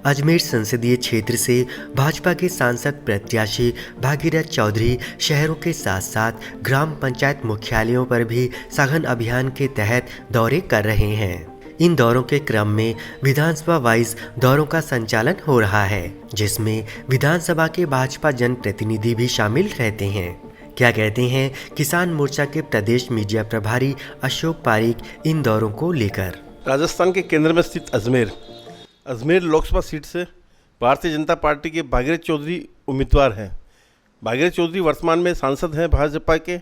अजमेर संसदीय क्षेत्र से भाजपा के सांसद प्रत्याशी भागीरथ चौधरी शहरों के साथ साथ ग्राम पंचायत मुख्यालयों पर भी सघन अभियान के तहत दौरे कर रहे हैं। इन दौरों के क्रम में विधानसभा वाइज दौरों का संचालन हो रहा है, जिसमें विधानसभा के भाजपा जनप्रतिनिधि भी शामिल रहते हैं। क्या कहते हैं किसान मोर्चा के प्रदेश मीडिया प्रभारी अशोक पारीक इन दौरों को लेकर। राजस्थान के केंद्र में स्थित अजमेर लोकसभा सीट से भारतीय जनता पार्टी के भागीरथ चौधरी उम्मीदवार हैं। भागीरथ चौधरी वर्तमान में सांसद हैं भाजपा के,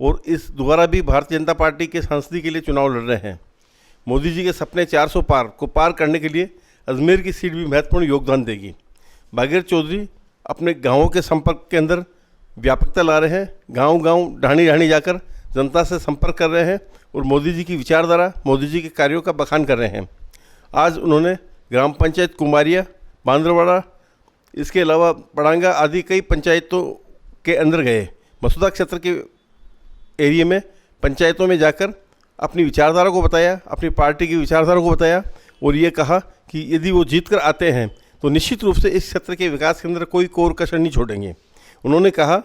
और इस दोबारा भी भारतीय जनता पार्टी के सांसदी के लिए चुनाव लड़ रहे हैं। मोदी जी के सपने 400 पार को पार करने के लिए अजमेर की सीट भी महत्वपूर्ण योगदान देगी। भागीरथ चौधरी अपने गाँवों के संपर्क के अंदर व्यापकता ला रहे हैं। गांव-गांव, ढाणी-ढाणी जाकर जनता से संपर्क कर रहे हैं और मोदी जी की विचारधारा, मोदी जी के कार्यों का बखान कर रहे हैं। आज उन्होंने ग्राम पंचायत कुमारिया, बांद्रवाड़ा, इसके अलावा पड़ांगा आदि कई पंचायतों के अंदर गए। मसूदा क्षेत्र के एरिया में पंचायतों में जाकर अपनी विचारधारा को बताया, अपनी पार्टी की विचारधारा को बताया और ये कहा कि यदि वो जीत कर आते हैं तो निश्चित रूप से इस क्षेत्र के विकास के अंदर कोई कोर कसर नहीं छोड़ेंगे। उन्होंने कहा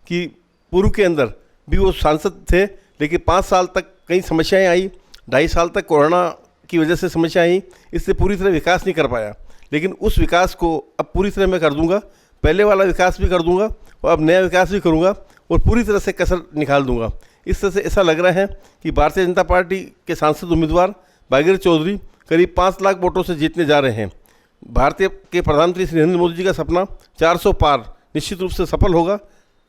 कि पूर्व के अंदर भी वो सांसद थे, लेकिन 5 साल तक कई समस्याएं आई, 2.5 साल तक कोरोना की वजह से समस्या आई, इससे पूरी तरह विकास नहीं कर पाया। लेकिन उस विकास को अब पूरी तरह मैं कर दूंगा, पहले वाला विकास भी कर दूंगा और अब नया विकास भी करूंगा और पूरी तरह से कसर निकाल दूंगा। इस तरह से ऐसा लग रहा है कि भारतीय जनता पार्टी के सांसद उम्मीदवार भागीरथ चौधरी करीब 5 लाख वोटों से जीतने जा रहे हैं। भारतीय के प्रधानमंत्री श्री नरेंद्र मोदी जी का सपना 400 पार निश्चित रूप से सफल होगा।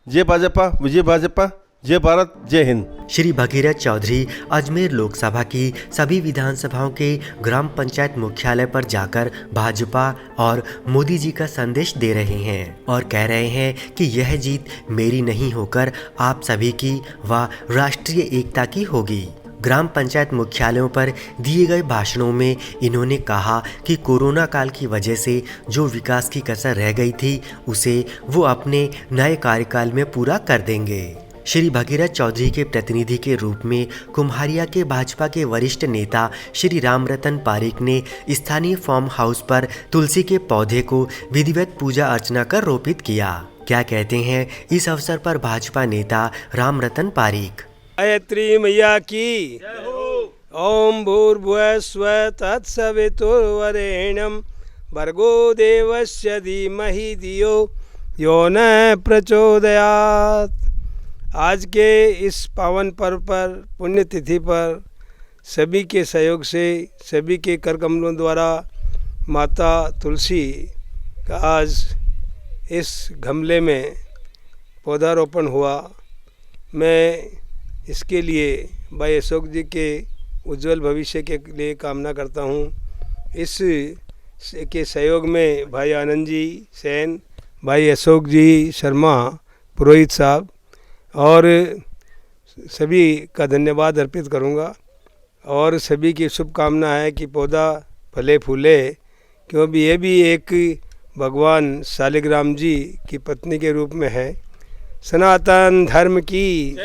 जय भाजपा, विजय भाजपा, जय भारत, जय हिंद। श्री भागीरथ चौधरी अजमेर लोकसभा की सभी विधानसभाओं के ग्राम पंचायत मुख्यालय पर जाकर भाजपा और मोदी जी का संदेश दे रहे हैं और कह रहे हैं कि यह जीत मेरी नहीं होकर आप सभी की व राष्ट्रीय एकता की होगी। ग्राम पंचायत मुख्यालयों पर दिए गए भाषणों में इन्होंने कहा कि कोरोना काल की वजह से जो विकास की कसर रह गई थी उसे वो अपने नए कार्यकाल में पूरा कर देंगे। श्री भागीरथ चौधरी के प्रतिनिधि के रूप में कुम्हारिया के भाजपा के वरिष्ठ नेता श्री रामरतन पारीक ने स्थानीय फार्म हाउस पर तुलसी के पौधे को विधिवत पूजा अर्चना कर रोपित किया। क्या कहते हैं इस अवसर पर भाजपा नेता रामरतन पारीक। गायत्री मैया की ओम भूर्भुवः स्वः तत्सवितुर्वरेण्यं भर्गो देवस्य धीमहि धियो यो न प्रचोदयात्। आज के इस पावन पर्व पर, पुण्यतिथि पर सभी के सहयोग से, सभी के कर कमलों द्वारा माता तुलसी का आज इस गमले में पौधारोपण हुआ। मैं इसके लिए भाई अशोक जी के उज्जवल भविष्य के लिए कामना करता हूँ। इस के सहयोग में भाई आनंद जी सैन, भाई अशोक जी शर्मा, पुरोहित साहब और सभी का धन्यवाद अर्पित करूँगा और सभी की शुभकामना है कि पौधा फले फूले, क्योंकि ये भी एक भगवान शालिग्राम जी की पत्नी के रूप में है। सनातन धर्म की